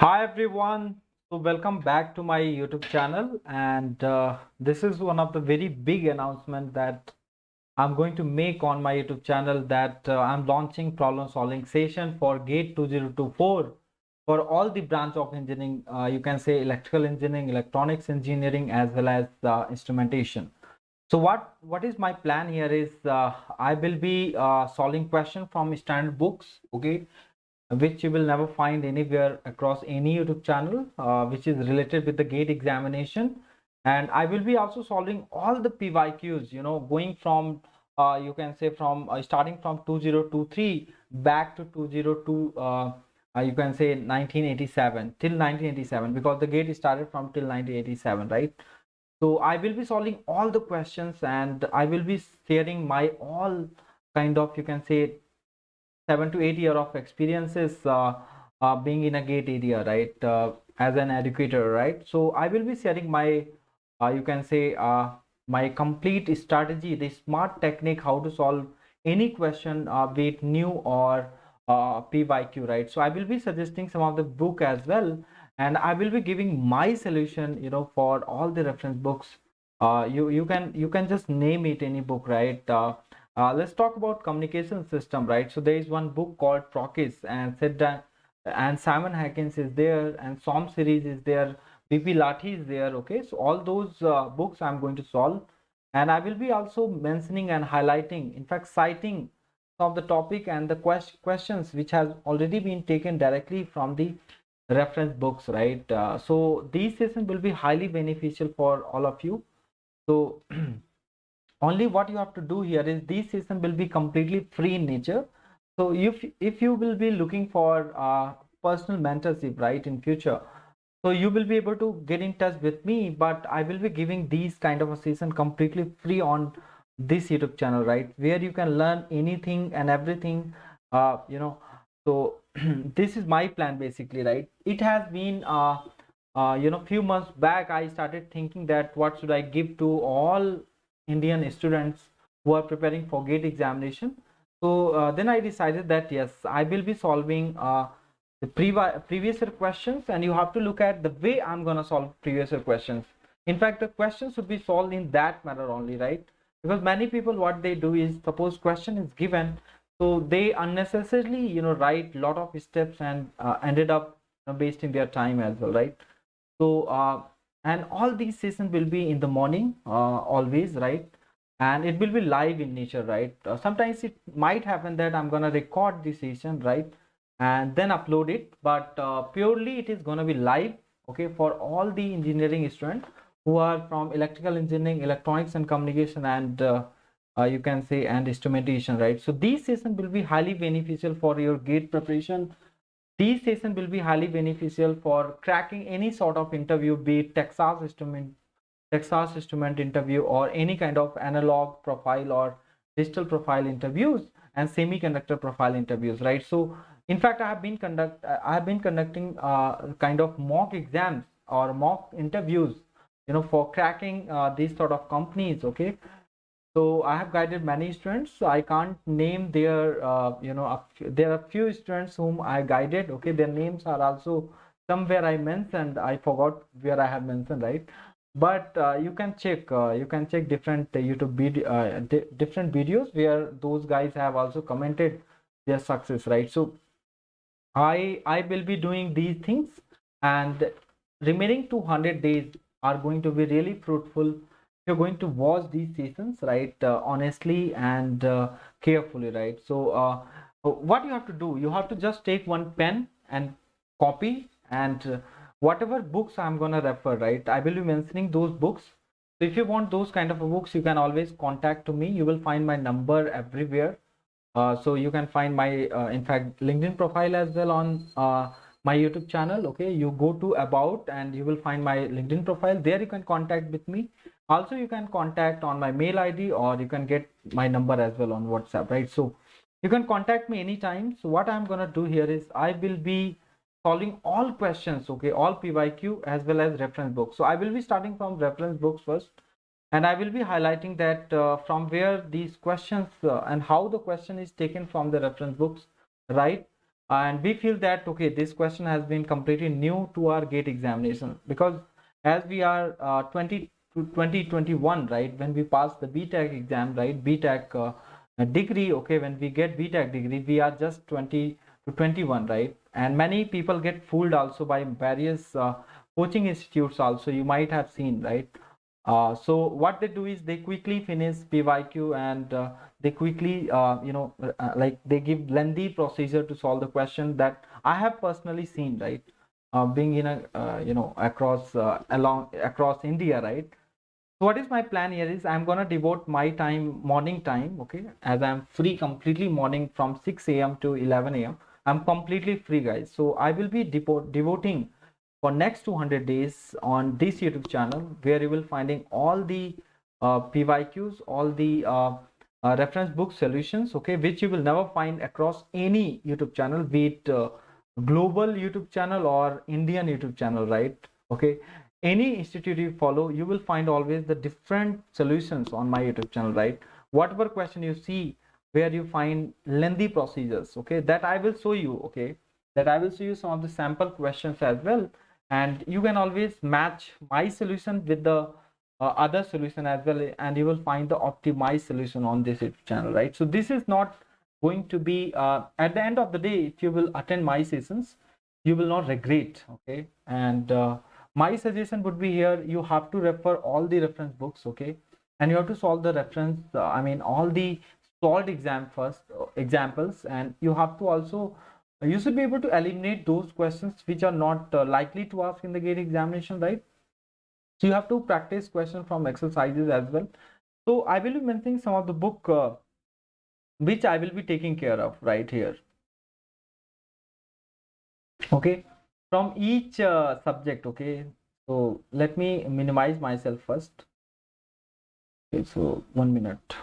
Hi everyone, so welcome back to my YouTube channel, and this is one of the very big announcement that I'm going to make on my YouTube channel, that I'm launching problem solving session for GATE 2024 for all the branch of engineering. You can say electrical engineering, electronics engineering, as well as instrumentation. So what is my plan here is I will be solving question from standard books, okay, which you will never find anywhere across any YouTube channel, which is related with the GATE examination. And I will be also solving all the PYQs, going from, you can say from starting from 2023 back to 202, you can say 1987 till 1987, because the GATE started from till 1987, right? So I will be solving all the questions, and I will be sharing my all kind of, you can say, 7 to 8 year of experiences being in a gate area, right? As an educator, right? So I will be sharing my, you can say, my complete strategy, the smart technique, how to solve any question, be it new or PYQ, right? So I will be suggesting some of the book as well, and I will be giving my solution, for all the reference books. You can just name it any book, right? Let's talk about communication system, right? So there is one book called Prokis, and said that, and Simon Hackins is there, and Som series is there, BP Lathi is there. Okay, so all those books I'm going to solve, and I will be also mentioning and highlighting, in fact, citing some of the topic and the questions which has already been taken directly from the reference books, right? So these sessions will be highly beneficial for all of you. So only what you have to do here is this session will be completely free in nature. So if you will be looking for personal mentorship, right, in future, so you will be able to get in touch with me, but I will be giving these kind of a session completely free on this YouTube channel, right, where you can learn anything and everything. So this is my plan basically, right? It has been few months back I started thinking that what should I give to all Indian students who are preparing for GATE examination. So then I decided that yes, I will be solving the previous year questions, and you have to look at the way I'm gonna solve previous year questions. In fact, the questions should be solved in that manner only, right? Because many people, what they do is, suppose question is given, so they unnecessarily write lot of steps, and ended up wasting their time as well, right? So and all these sessions will be in the morning, always, right? And it will be live in nature, right? Sometimes it might happen that I'm gonna record the session, right, and then upload it, but purely it is gonna be live, okay, for all the engineering students who are from electrical engineering, electronics and communication, and you can say, and instrumentation, right? So these sessions will be highly beneficial for your GATE preparation. These sessions will be highly beneficial for cracking any sort of interview, be it Texas Instrument interview, or any kind of analog profile or digital profile interviews, and semiconductor profile interviews, right? So in fact, I have been conducting kind of mock exams or mock interviews, for cracking these sort of companies, okay? So I have guided many students, so I can't name their, there are few students whom I guided, okay, their names are also somewhere I mentioned, I forgot where I have mentioned, right? But you can check different YouTube video, different videos where those guys have also commented their success, right? So I will be doing these things, and remaining 200 days are going to be really fruitful. You're going to watch these sessions, right, honestly and carefully, right? So what you have to do, you have to just take one pen and copy, and whatever books I'm gonna refer, right, I will be mentioning those books. So if you want those kind of books, you can always contact to me. You will find my number everywhere. So you can find my, in fact, LinkedIn profile as well on my YouTube channel. Okay, you go to about, and you will find my LinkedIn profile. There you can contact with me. Also, you can contact on my mail ID, or you can get my number as well on WhatsApp, right? So you can contact me anytime. So what I'm gonna do here is I will be solving all questions, okay, all PYQ as well as reference books. So I will be starting from reference books first, and I will be highlighting that from where these questions, and how the question is taken from the reference books, right? and we feel that okay, this question has been completely new to our gate examination, because as we are 20 to 2021, right, when we pass the BTech exam, right, BTech degree, okay, when we get BTech degree, we are just 20 to 21, right, and many people get fooled also by various coaching institutes also, you might have seen, right. So what they do is they quickly finish PYQ, and they quickly, like they give lengthy procedure to solve the question that I have personally seen, right? Being in a, across across India, right? So what is my plan here is I'm gonna devote my time, morning time, okay? As I'm free completely morning from 6 a.m. to 11 a.m. I'm completely free, guys. So I will be devoting for next 200 days on this YouTube channel, where you will finding all the PYQs, all the reference book solutions, okay, which you will never find across any YouTube channel, be it global YouTube channel or Indian YouTube channel, right? Okay, any institute you follow, you will find always the different solutions on my YouTube channel, right? Whatever question you see where you find lengthy procedures, okay, that I will show you, okay, that I will show you some of the sample questions as well, and you can always match my solution with the other solution as well, and you will find the optimized solution on this YouTube channel, right? So this is not going to be at the end of the day, if you will attend my sessions, you will not regret, okay. And my suggestion would be here, you have to refer all the reference books, okay, and you have to solve the reference all the solved exam first examples, and you have to also, you should be able to eliminate those questions which are not likely to ask in the gate examination, right? So you have to practice questions from exercises as well. So I will be mentioning some of the book which I will be taking care of right here, okay, from each subject, okay. So let me minimize myself first. Okay, so 1 minute.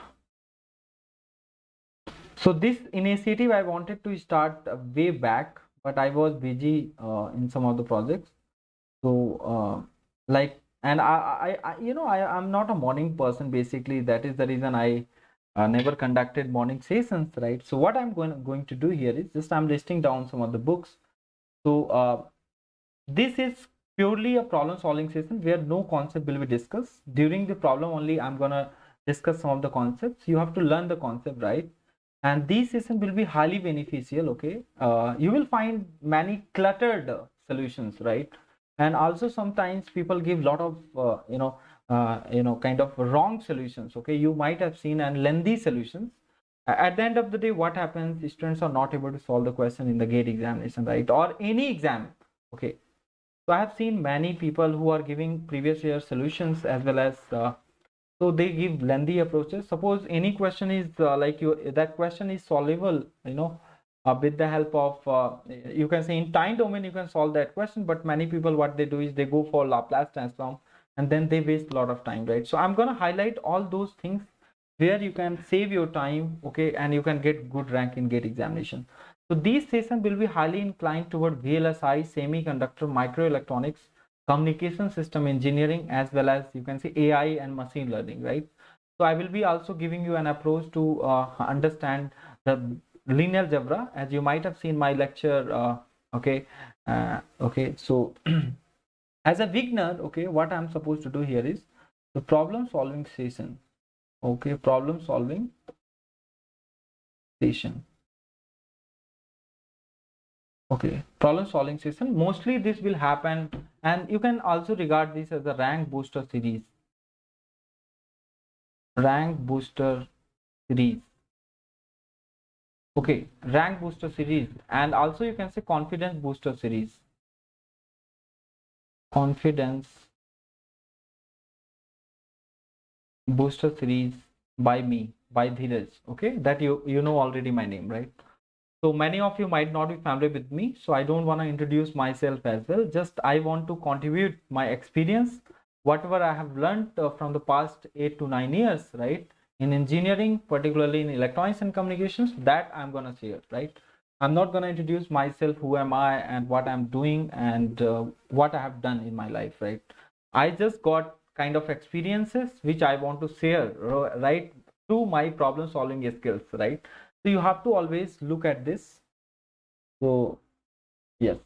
So this initiative I wanted to start way back, but I was busy in some of the projects. So like, and I'm not a morning person basically. That is the reason I never conducted morning sessions, right? So what I'm going to do here is just I'm listing down some of the books. So this is purely a problem solving session where no concept will be discussed. During the problem only, I'm gonna discuss some of the concepts. You have to learn the concept, right? And these sessions will be highly beneficial, okay. You will find many cluttered solutions, right? And also sometimes people give lot of kind of wrong solutions, okay. You might have seen and lengthy solutions. At the end of the day, what happens, students are not able to solve the question in the gate examination, right, or any exam, okay. So I have seen many people who are giving previous year solutions as well as so they give lengthy approaches. Suppose any question is that question is solvable, with the help of you can say in time domain you can solve that question, but many people what they do is they go for Laplace transform and then they waste a lot of time, right? So I'm going to highlight all those things where you can save your time, okay, and you can get good rank in gate examination. So these sessions will be highly inclined toward VLSI, semiconductor, microelectronics, communication system engineering, as well as you can say AI and machine learning, right? So I will be also giving you an approach to understand the linear algebra, as you might have seen my lecture, okay. Okay, so as a beginner, okay, what I'm supposed to do here is the problem solving session, okay, problem solving session. Okay, problem solving session. Mostly this will happen, and you can also regard this as a rank booster series. Rank booster series. Okay, rank booster series, and also you can say confidence booster series. Confidence booster series by me, by Dheeraj. Okay, that you know already my name, right? So many of you might not be familiar with me, so I don't want to introduce myself as well. Just I want to contribute my experience, whatever I have learned from the past 8 to 9 years, right? In engineering, particularly in electronics and communications, that I'm gonna share, right? I'm not gonna introduce myself, who am I and what I'm doing and what I have done in my life, right? I just got kind of experiences which I want to share, right, through my problem solving skills, right? So you have to always look at this So yes.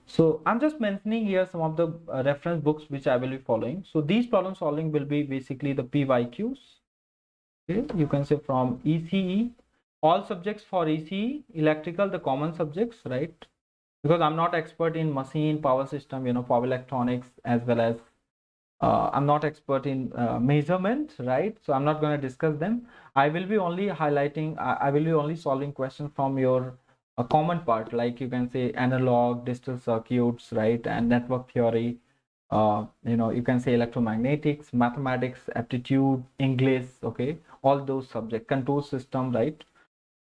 So I'm just mentioning here some of the reference books which I will be following. So these problem solving will be basically the PYQs. Okay, you can say from ECE, all subjects for ECE, electrical, the common subjects, right? Because I'm not expert in machine, power system, power electronics, as well as I'm not expert in measurement, right? So I'm not going to discuss them. I will be only highlighting, I will be only solving questions from your common part, like you can say analog, digital circuits, right? And network theory, you can say electromagnetics, mathematics, aptitude, English, okay? All those subjects, control system, right?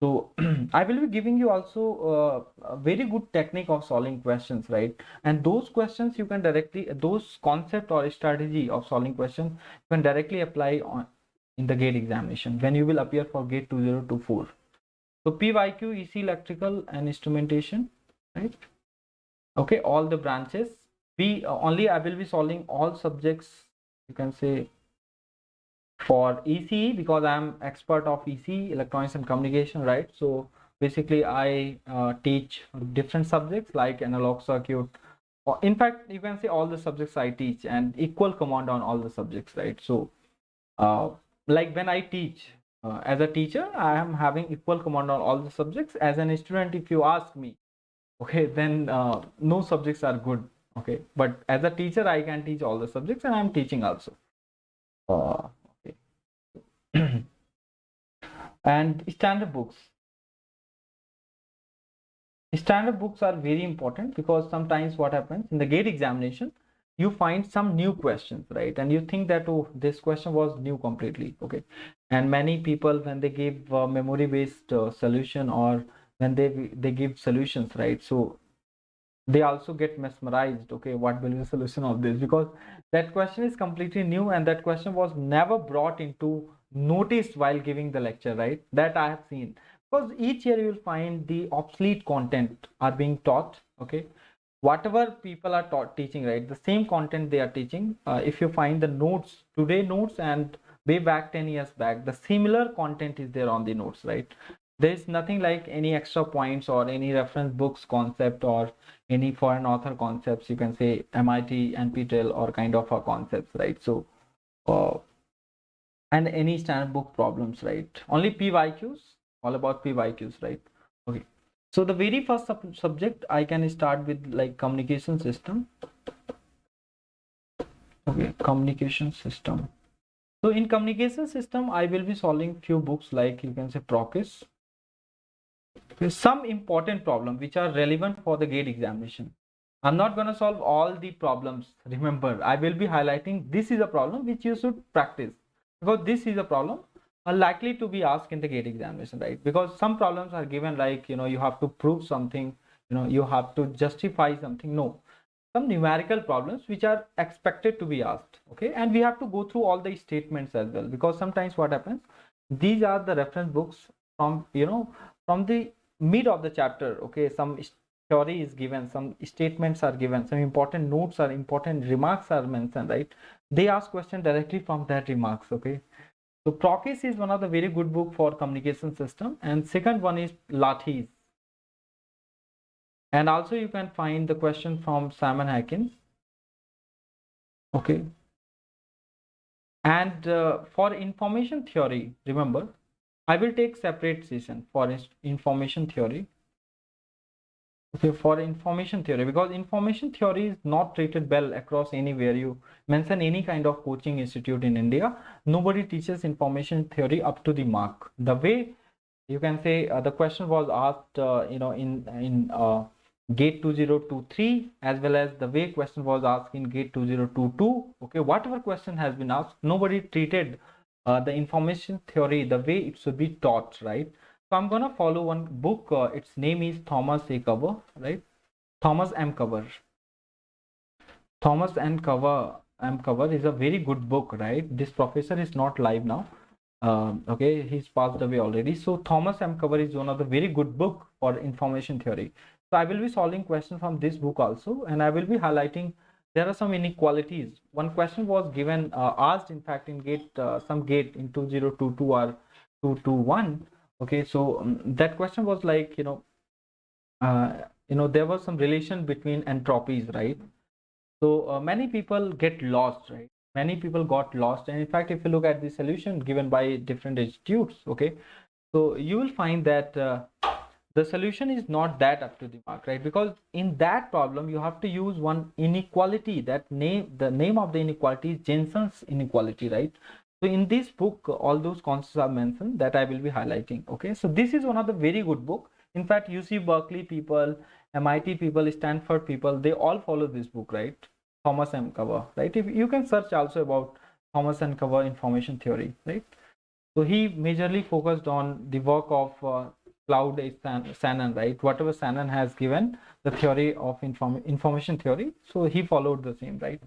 So I will be giving you also a very good technique of solving questions, right? And those questions you can directly, those concept or strategy of solving questions, you can directly apply on in the gate examination when you will appear for gate 2024. So PYQ, EC, electrical and instrumentation, right? Okay, all the branches. Only I will be solving all subjects, you can say, for ECE, because I'm expert of ECE, electronics and communication, right? So basically I teach different subjects like analog circuit, or in fact you can say all the subjects I teach, and equal command on all the subjects, right? So uh, like when I teach as a teacher, I am having equal command on all the subjects. As an student, if you ask me, okay, then no subjects are good, okay, but as a teacher I can teach all the subjects, and I'm teaching also. Okay. And standard books. Standard books are very important, because sometimes what happens in the gate examination, you find some new questions, right? And you think that, oh, this question was new completely, okay? And many people, when they give memory based solution, or when they give solutions, right? So they also get mesmerized, okay, what will be the solution of this, because that question is completely new, and that question was never brought into notice while giving the lecture, right? That I have seen, because each year you will find the obsolete content are being taught, okay? Whatever people are teaching, right, the same content they are teaching, if you find the notes, today notes and way back 10 years back, the similar content is there on the notes, right? There is nothing like any extra points or any reference books concept, or any foreign author concepts, you can say MIT, NPTEL, or kind of a concepts, right? So uh, and any standard book problems, right? Only PYQs, all about PYQs, right? Okay, so the very first subject I can start with, like, communication system. Okay, communication system. So in communication system I will be solving few books, like you can say PYQs. Some important problems which are relevant for the gate examination. I'm not going to solve all the problems. Remember, I will be highlighting this is a problem which you should practice, because this is a problem likely to be asked in the gate examination, right? Because some problems are given like, you have to prove something, you have to justify something. No, some numerical problems which are expected to be asked, okay? And we have to go through all the statements as well, because sometimes what happens, these are the reference books from, from the mid of the chapter, okay? Some theory is given, some statements are given, some important notes or important remarks are mentioned, right? They ask question directly from that remarks, okay? So PYQs is one of the very good book for communication system, and second one is Lathis. And also you can find the question from Simon Hackins, okay? And for information theory, remember, I will take separate session for information theory. Okay, for information theory, because information theory is not treated well across anywhere. You mention any kind of coaching institute in India, nobody teaches information theory up to the mark. The way you can say the question was asked, in gate 2023, as well as the way question was asked in gate 2022. Okay, whatever question has been asked, nobody treated the information theory the way it should be taught, right? So I'm gonna follow one book. Its name is Thomas A. Cover, right? Thomas M. Cover. Thomas M. Cover is a very good book, right? This professor is not live now. Okay, he's passed away already. So Thomas M. Cover is one of the very good book for information theory. So I will be solving questions from this book also, and I will be highlighting there are some inequalities. One question was given, asked in fact in gate, some gate in 2022 or 221. Okay, so that question was like, there was some relation between entropies, right? So many people get lost, right? Many people got lost. And in fact, if you look at the solution given by different institutes, okay, so you will find that the solution is not that up to the mark, right? Because in that problem, you have to use one inequality. The name of the inequality is Jensen's inequality, right? So in this book, all those concepts are mentioned that I will be highlighting. Okay, so this is one of the very good book. In fact, UC Berkeley people, MIT people, Stanford people, they all follow this book, right? Thomas M. Cover, right? If you can search also about Thomas and Cover information theory, right? So he majorly focused on the work of Claude Shannon, right? Whatever Shannon has given the theory of information theory, so he followed the same, right?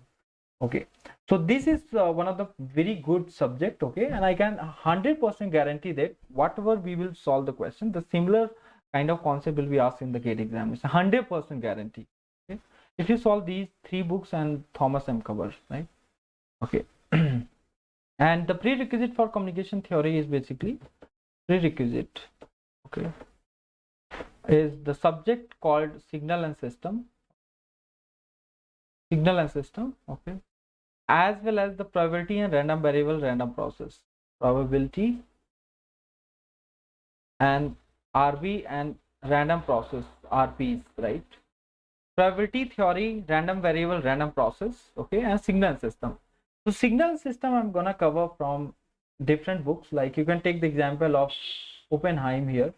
Okay, so this is one of the very good subject, okay, and I can 100% guarantee that whatever we will solve the question, the similar kind of concept will be asked in the GATE exam. It's 100% guarantee. Okay, if you solve these three books and Thomas M. Cover, right? Okay. And the prerequisite for communication theory is basically prerequisite, okay, is the subject called signal and system, okay, as well as the probability and random variable random process, probability and RV and random process, RPs, right? Probability theory, random variable random process, okay, and signal system. So signal system I'm gonna cover from different books. Like you can take the example of Oppenheim here.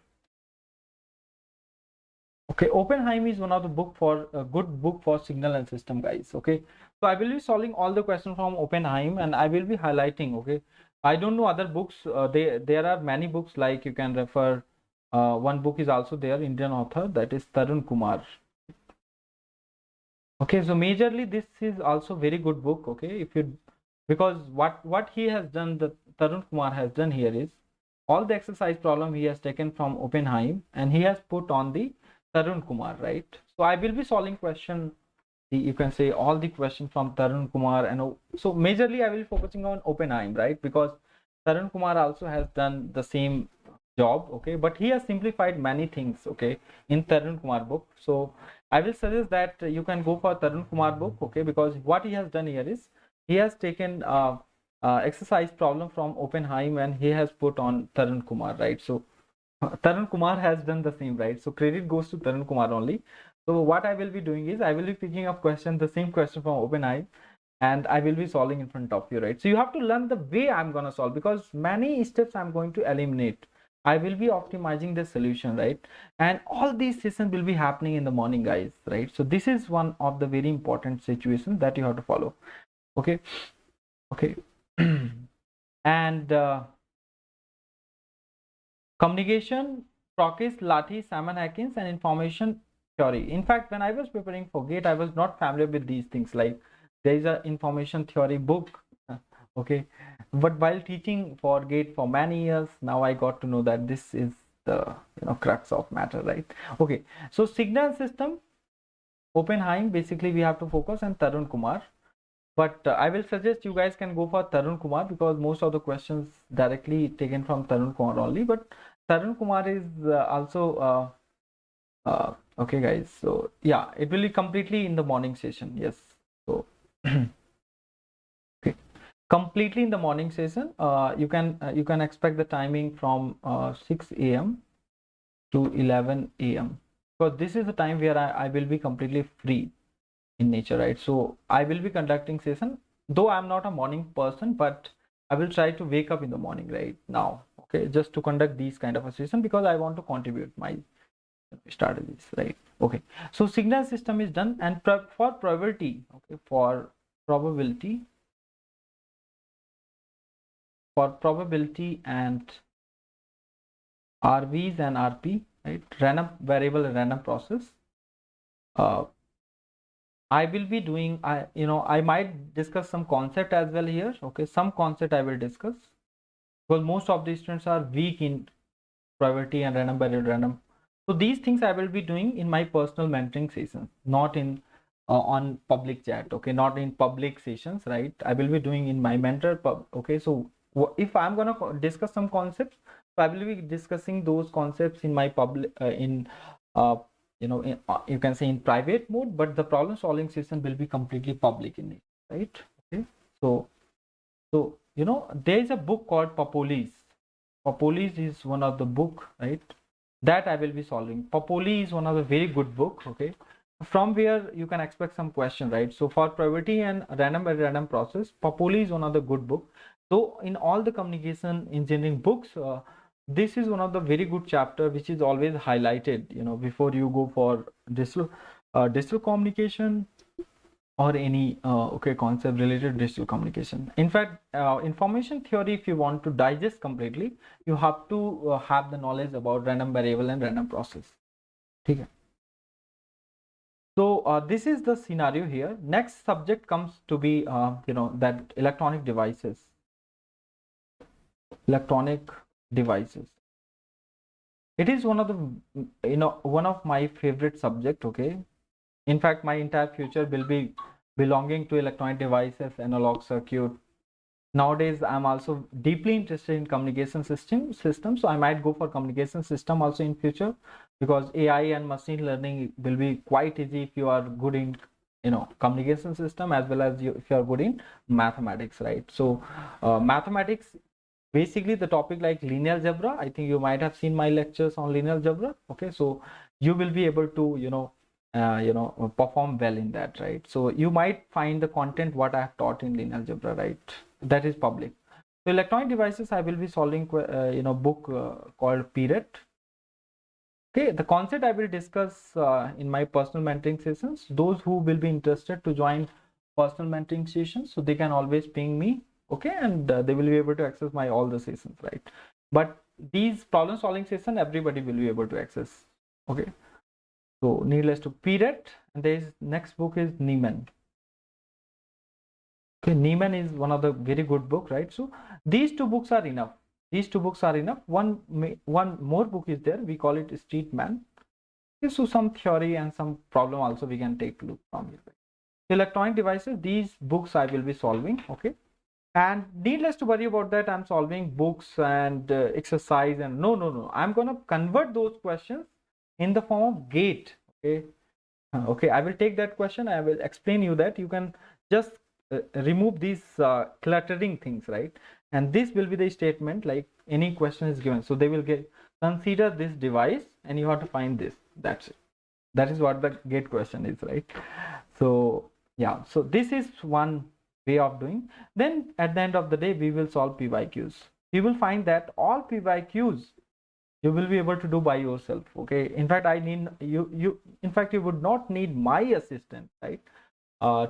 Okay, Oppenheim is one of the book for a good book for signal and system, guys. Okay, so I will be solving all the questions from Oppenheim and I will be highlighting. Okay, I don't know other books. There are many books like you can refer. One book is also there, Indian author, that is Tarun Kumar. Okay, so majorly this is also very good book. Okay, if you, because what he has done, the Tarun Kumar has done here is all the exercise problem he has taken from Oppenheim and he has put on the Tarun Kumar, right? So I will be solving question, you can say all the questions from Tarun Kumar, and so majorly I will be focusing on Oppenheim, right? Because Tarun Kumar also has done the same job, okay, but he has simplified many things, okay, in Tarun Kumar book. So I will suggest that you can go for Tarun Kumar book, okay, because what he has done here is he has taken exercise problem from Oppenheim and he has put on Tarun Kumar, right? So Tarun Kumar has done the same, right? So credit goes to Tarun Kumar only. So what I will be doing is I will be picking up the same question from OpenAI, and I will be solving in front of you, right? So you have to learn the way I'm gonna solve, because many steps I'm going to eliminate. I will be optimizing the solution, right? And all these sessions will be happening in the morning, guys, right? So this is one of the very important situations that you have to follow. Okay, okay. And communication, Prokis, Lathi, Salman Hackins, and information theory. In fact, when I was preparing for GATE, I was not familiar with these things. Like there is a information theory book, okay. But while teaching for GATE for many years, now I got to know that this is the crux of matter, right? Okay, so signal system, Oppenheim, basically we have to focus on Tarun Kumar. But I will suggest you guys can go for Tarun Kumar, because most of the questions directly taken from Tarun Kumar only. But Tarun Kumar is also okay, guys. So yeah, it will be completely in the morning session. Yes. So okay, completely in the morning session. You can expect the timing from 6 a.m. to 11 a.m. because this is the time where I will be completely free in nature, right? So I will be conducting session, though I'm not a morning person, but I will try to wake up in the morning right now, okay, just to conduct these kind of a session, because I want to contribute my strategies, right? Okay, so signal system is done. And for probability, okay, for probability and RVs and RP, right, random variable and random process, I will be doing, I might discuss some concept as well here. Okay, some concept I will discuss, because most of the students are weak in probability and random variable random. So these things I will be doing in my personal mentoring sessions, not in on public chat. Okay, not in public sessions, right? I will be doing in my mentor okay, so if I'm gonna discuss some concepts, so I will be discussing those concepts in my public you can say in private mode, but the problem solving session will be completely public in it, right? Okay, so there is a book called Papolis. Papolis is one of the book, right, that I will be solving. Papoli is one of the very good book, okay, from where you can expect some question, right? So for probability and random by random process, Papoli is one of the good book. So in all the communication engineering books, this is one of the very good chapter which is always highlighted, before you go for digital communication or any concept related to digital communication. In fact, information theory, if you want to digest completely, you have to have the knowledge about random variable and random process. Okay. So this is the scenario here. Next subject comes to be that electronic devices. Electronic devices. It is one of the one of my favorite subject. Okay. In fact, my entire future will be belonging to electronic devices, analog circuit. Nowadays, I'm also deeply interested in communication system. So I might go for communication system also in future, because AI and machine learning will be quite easy if you are good in communication system, as well as if you are good in mathematics, right? So mathematics, basically the topic like linear algebra. I think you might have seen my lectures on linear algebra. Okay, so you will be able to perform well in that, right? So you might find the content what I have taught in linear algebra, right? That is public. So electronic devices, I will be solving book called PYQs. Okay, the concept I will discuss in my personal mentoring sessions. Those who will be interested to join personal mentoring sessions, so they can always ping me, okay, and they will be able to access my all the sessions, right? But these problem solving session, everybody will be able to access, okay? So needless to PYQs, and there is next book is Niemann. Okay, Niemann is one of the very good book, right? So these two books are enough. These two books are enough. One more book is there. We call it Street Man. Okay, so some theory and some problem also we can take a look from here. Electronic devices, these books I will be solving, okay? And needless to worry about that, I'm solving books and exercise, and no. I'm gonna convert those questions in the form of gate, okay? Okay, I will take that question. I will explain you that you can just remove these cluttering things, right? And this will be the statement like any question is given. So they will consider this device and you have to find this. That's it. That is what the gate question is, right? So yeah, so this is one way of doing. Then at the end of the day, we will solve PYQs. You will find that all PYQs you will be able to do by yourself, okay? In fact, I need you in fact, you would not need my assistance, right,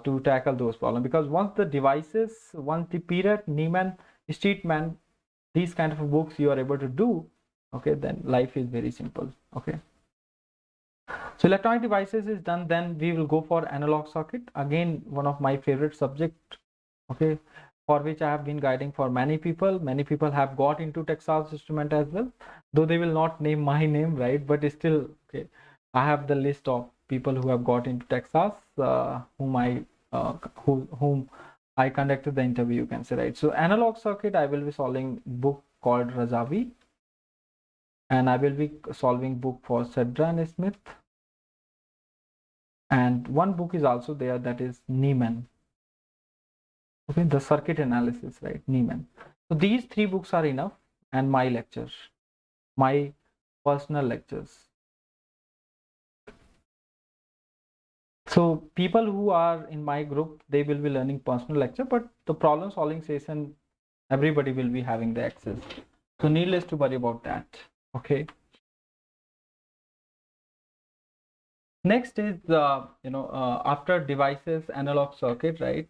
to tackle those problems, because once the devices, once the PYQs, Niemann, Streetman, these kind of books you are able to do, okay, then life is very simple, okay? So electronic devices is done. Then we will go for analog circuit, again one of my favorite subject, okay, for which I have been guiding for many people. Many people have got into Texas Instrument as well, though they will not name my name, right? But still, okay, I have the list of people who have got into Texas, whom I conducted the interview, you can say, right? So analog circuit, I will be solving book called Razavi, and I will be solving book for Cedra and Smith, and one book is also there, that is Niemann. Okay, the circuit analysis, right? Niemann. So these three books are enough, and my lectures, my personal lectures. So people who are in my group, they will be learning personal lecture, but the problem solving session, everybody will be having the access. So needless to worry about that. Okay. Next is after devices, analog circuit, right?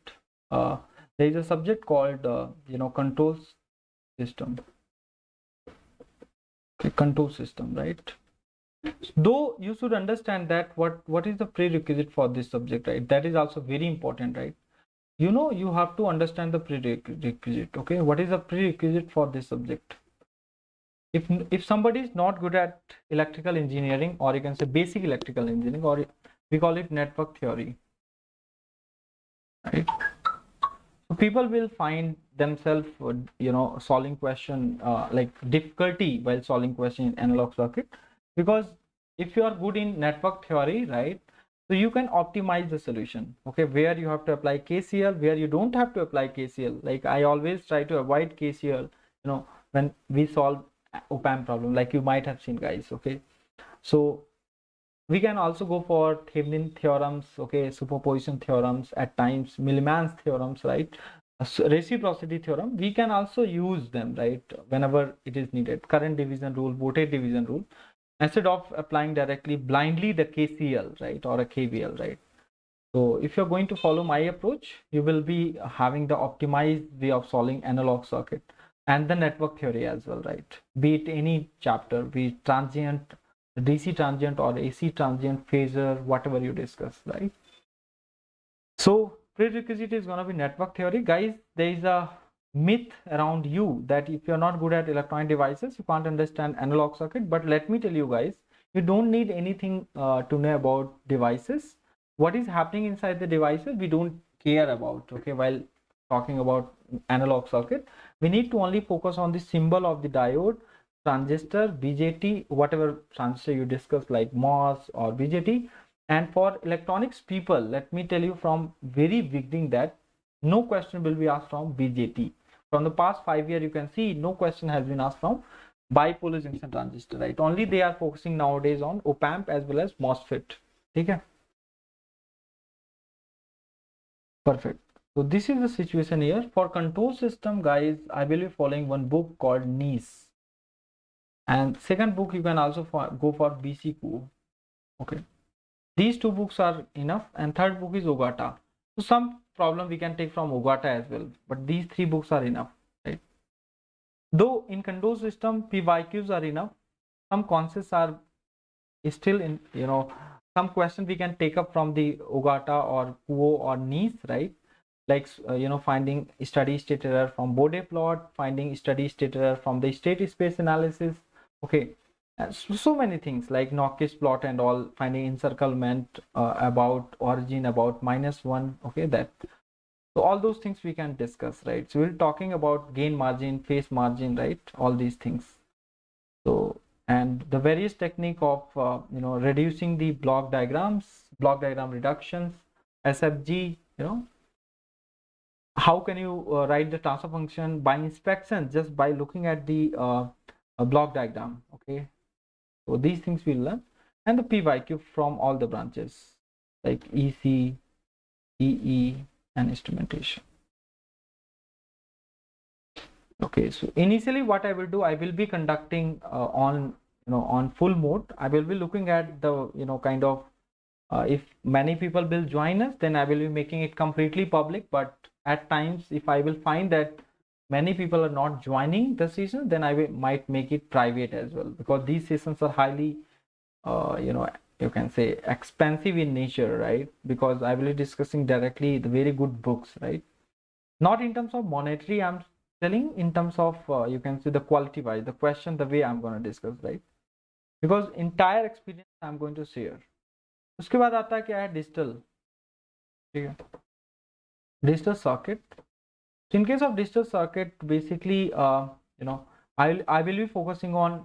There is a subject called control system. Okay, control system, right? Though you should understand that what is the prerequisite for this subject, right? That is also very important, right? You have to understand the prerequisite. Okay, what is the prerequisite for this subject? If somebody is not good at electrical engineering, or you can say basic electrical engineering, or we call it network theory, right? So people will find themselves solving question like difficulty while solving question in analog circuit, because if you are good in network theory, right, so you can optimize the solution, okay, where you have to apply KCL, where you don't have to apply KCL. Like I always try to avoid KCL, when we solve op-amp problem, like you might have seen, guys, okay. So we can also go for Thevenin theorems, okay, superposition theorems, at times Millman's theorems, right, reciprocity theorem. We can also use them, right, whenever it is needed. Current division rule, voltage division rule, instead of applying directly blindly the KCL, right, or a KVL, right. So if you're going to follow my approach, you will be having the optimized way of solving analog circuit and the network theory as well, right? Be it any chapter, be it transient, DC transient or AC transient, phasor, whatever you discuss, right? So prerequisite is going to be network theory. Guys, there is a myth around you that if you're not good at electronic devices, you can't understand analog circuit. But let me tell you guys, you don't need anything to know about devices. What is happening inside the devices, we don't care about, okay, while talking about analog circuit. We need to only focus on the symbol of the diode, transistor, BJT, whatever transistor you discuss, like MOS or BJT. And for electronics people, let me tell you from very beginning that no question will be asked from BJT. From the past 5 years, you can see no question has been asked from bipolar junction transistor, right? Only they are focusing nowadays on op-amp as well as MOSFET. Okay, perfect. So this is the situation here. For control system, guys, I will be following one book called ECE. And second book, you can also go for BCQ. Okay. These two books are enough, and third book is Ogata. So some problem we can take from Ogata as well, but these three books are enough, right? Though in control system PYQs are enough, some concepts are still in, some question we can take up from the Ogata or Kuo or ECE, right? Like finding steady state error from Bode plot, finding steady state error from the state space analysis, okay. So many things like Knock's plot and all, finding encirclement, about origin, about -1, okay, that. So all those things we can discuss, right? So we're talking about gain margin, phase margin, right? All these things. So, and the various technique of reducing the block diagrams, block diagram reductions, SFG, how can you write the transfer function by inspection just by looking at the block diagram, okay. So these things we'll learn, and the PYQ from all the branches like ECE, EE, and instrumentation. Okay, so initially what I will do, I will be conducting on full mode. I will be looking at the kind of if many people will join us, then I will be making it completely public. But at times, if I will find that many people are not joining the session, then I might make it private as well, because these sessions are highly you can say expensive in nature, right? Because I will be discussing directly the very good books, right? Not in terms of monetary, I'm telling in terms of you can see the quality wise, the question, the way I'm going to discuss, right? Because entire experience I'm going to share. उसके बाद आता है क्या है, digital, ठीक है, digital circuit. So in case of digital circuit, basically, I will be focusing on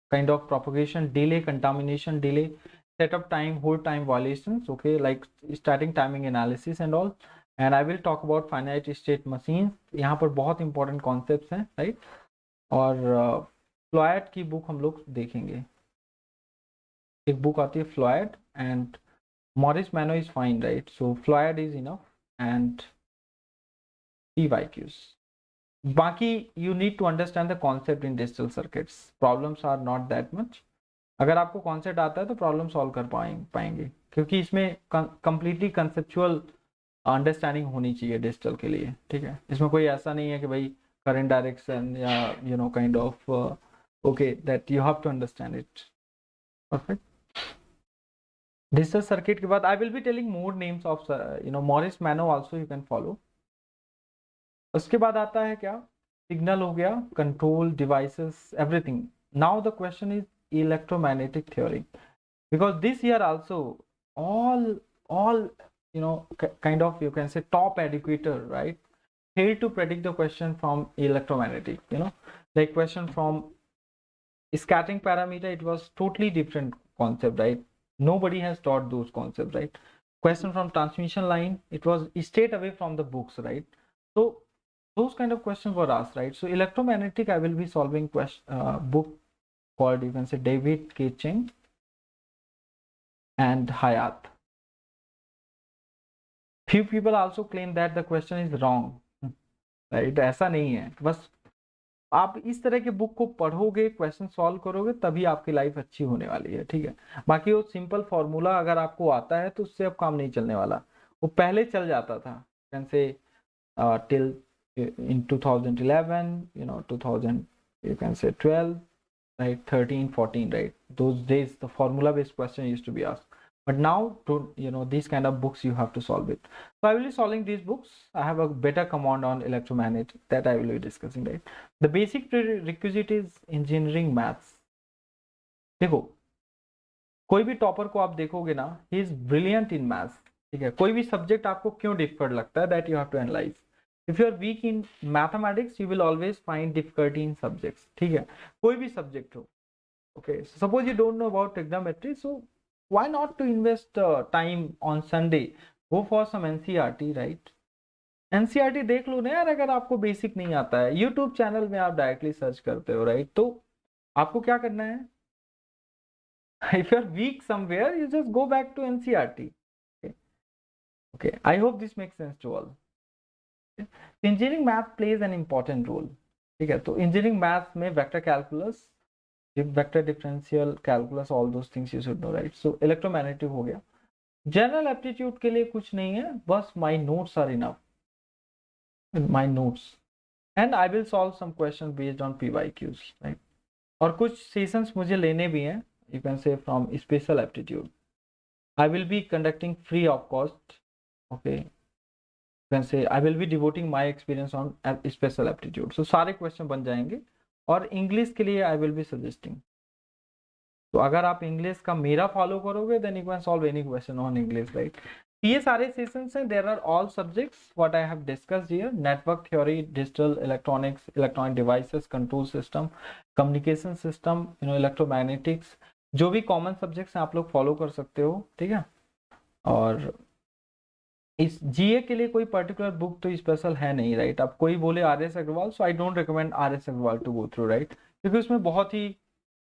kind of propagation delay, contamination delay, setup time, hold time violations, okay, like starting timing analysis and all. And I will talk about finite state machines. यहाँ पर बहुत important concepts हैं, right? और Floyd की book हम लोग देखेंगे. एक बुक आती है Floyd, and Morris Mano is fine, right? So Floyd is enough, and PYQs. Baki, you need to understand the concept in digital circuits. Problems are not that much. अगर आपको concept आता है तो प्रॉब्लम सॉल्व कर पाएंगे, क्योंकि इसमें completely conceptual understanding होनी चाहिए डिजिटल के लिए, ठीक है. इसमें कोई ऐसा नहीं है कि भाई करंट डायरेक्शन या kind of okay, that you have to understand it. Perfect. Digital circuit के बाद I will be telling more names of Morris Mano also, you can follow. उसके बाद आता है क्या, सिग्नल हो गया, control devices, everything. Now the question is electromagnetic theory, because this year also all kind of you can say top educator, right, failed to predict the question from electromagnetic, like question from Scattering parameter, it was totally different concept, right? Nobody has taught those concepts, right? Question from transmission line, it was straight away from the books, right? So those kind of questions were asked, right? So electromagnetic, I will be solving book called, you can say, David K. Cheng and Hayat. Few people also claim that the question is wrong, right? ऐसा नहीं है, बस आप इस तरह के book को पढ़ोगे, क्वेश्चन सॉल्व करोगे, तभी आपकी लाइफ अच्छी होने वाली है, ठीक है? बाकी वो सिंपल फॉर्मूला अगर आपको आता है तो उससे अब काम नहीं चलने वाला, वो पहले चल जाता था, can say till in 2011, 2000, you can say 12, right, 13, 14, right? Those days the formula based question used to be asked, but now these kind of books you have to solve it. So I will be solving these books. I have a better command on electromagnetic that I will be discussing, right? The basic prerequisite is engineering maths. देखो, कोई भी topper को आप देखोगे ना, he is brilliant in maths, ठीक है? कोई भी सब्जेक्ट आपको क्यों डिफिकल्ट लगता है, that you have to analyse. If you are weak in mathematics, you will always find difficulty in subjects, ठीक है? कोई भी सब्जेक्ट हो, okay? So suppose you don't know about trigonometry, so why not to invest time on Sunday, go for some NCERT, right? NCERT देख लो ना यार, अगर आपको बेसिक नहीं आता है, YouTube चैनल में आप डायरेक्टली सर्च करते हो, राइट? तो आपको क्या करना है, if you're weak somewhere, you just go back to NCERT. Okay, I hope this makes sense to all. Engineering math plays an important role, ठीक है? तो engineering math में vector calculus, vector differential calculus, all those things you should know, right? So electromagnetic हो गया. General aptitude के लिए कुछ नहीं है, बस my notes are enough, my notes, and I will solve some questions based on PYQs, right? और कुछ sessions मुझे लेने भी हैं, you can say from special aptitude. I will be conducting free of cost, okay? You can say I will be devoting my experience on special aptitude. So सारे question बन जाएंगे. और इंग्लिश के लिए आई विल बी सजेस्टिंग, तो अगर आप English का मेरा फॉलो करोगे, then you can solve any question on English, right? ये सारे सेशंस हैं, there are all subjects what I have discussed here: network theory, digital electronics, electronic devices, control system, communication system, electromagnetics, जो भी common subjects हैं आप लोग follow कर सकते हो, ठीक है? और इस जीए के लिए कोई पर्टिकुलर बुक तो स्पेशल है नहीं, राइट? अब कोई बोले R S Agarwal, so I don't recommend R S Agarwal to go through, right? क्योंकि उसमें बहुत ही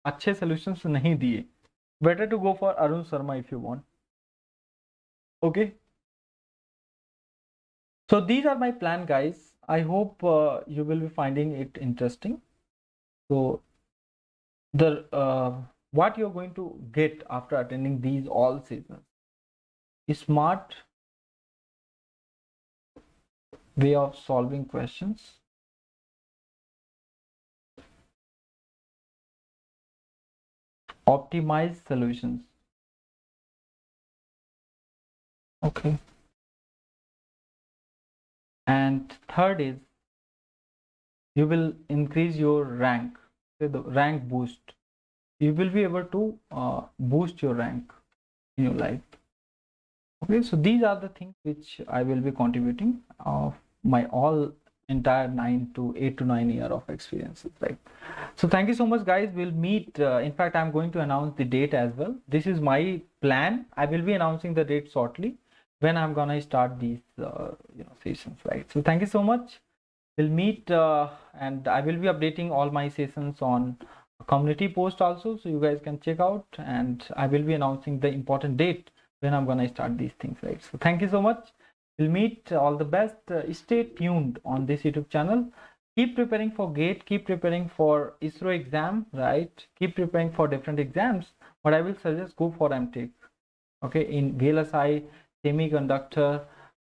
अच्छे सोल्यूशंस नहीं दिए. Better to go for Arun Sharma if you want, okay? So these are my plan guys. I hope you will be finding it interesting. So the what you're going to get after attending these all sessions is smart way of solving questions, optimized solutions, okay? And third is you will increase your rank, the rank boost. You will be able to boost your rank in your life, okay? So these are the things which I will be contributing of my all entire 8 to 9 year of experiences, right? So thank you so much guys. We'll meet, in fact I'm going to announce the date as well. This is my plan. I will be announcing the date shortly when I'm gonna start these sessions, right? So thank you so much. We'll meet, and I will be updating all my sessions on community post also, so you guys can check out, and I will be announcing the important date when I'm gonna start these things, right? So thank you so much. We'll meet. All the best. Stay tuned on this YouTube channel. Keep preparing for GATE, keep preparing for ISRO exam, right? Keep preparing for different exams, but I will suggest go for MTech, okay? In VLSI, semiconductor,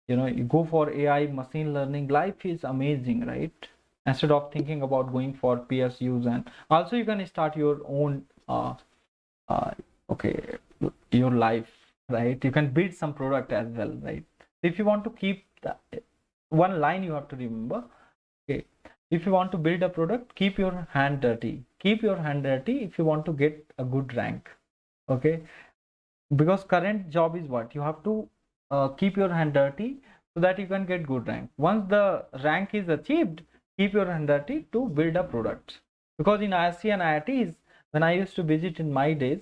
you go for AI, machine learning. Life is amazing, right? Instead of thinking about going for PSUs, and also you can start your own your life, right? You can build some product as well, right? If you want to keep one line you have to remember, okay? If you want to build a product, keep your hand dirty. Keep your hand dirty if you want to get a good rank, okay? Because current job is what you have to keep your hand dirty so that you can get good rank. Once the rank is achieved, keep your hand dirty to build a product, because in ISC and IITs when I used to visit in my days.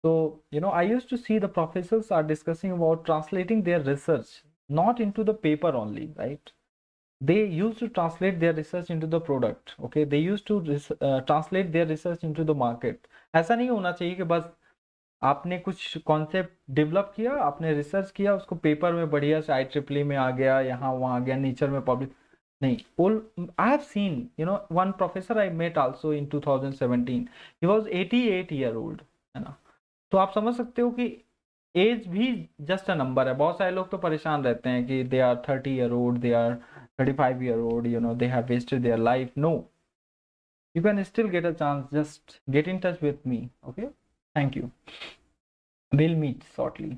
So, I used to see the professors are discussing about translating their research, not into the paper only, right? They used to translate their research into the product. Okay, they used to translate their research into the market. ऐसा नहीं होना चाहिए कि बस आपने कुछ concept develop किया, आपने रिसर्च किया, उसको पेपर में बढ़िया से IEEE में आ गया, यहाँ वहाँ आ गया, नेचर में पब्लिश नहीं. all I have seen, one professor I met also in 2017. He was 88-year-old, है ना. तो आप समझ सकते हो कि एज भी जस्ट अ नंबर है. बहुत सारे लोग तो परेशान रहते हैं कि they are 30-year-old, they are 35-year-old, they have wasted their life. No, you can still get a chance. Just get in touch with me. Okay, thank you. We'll meet shortly.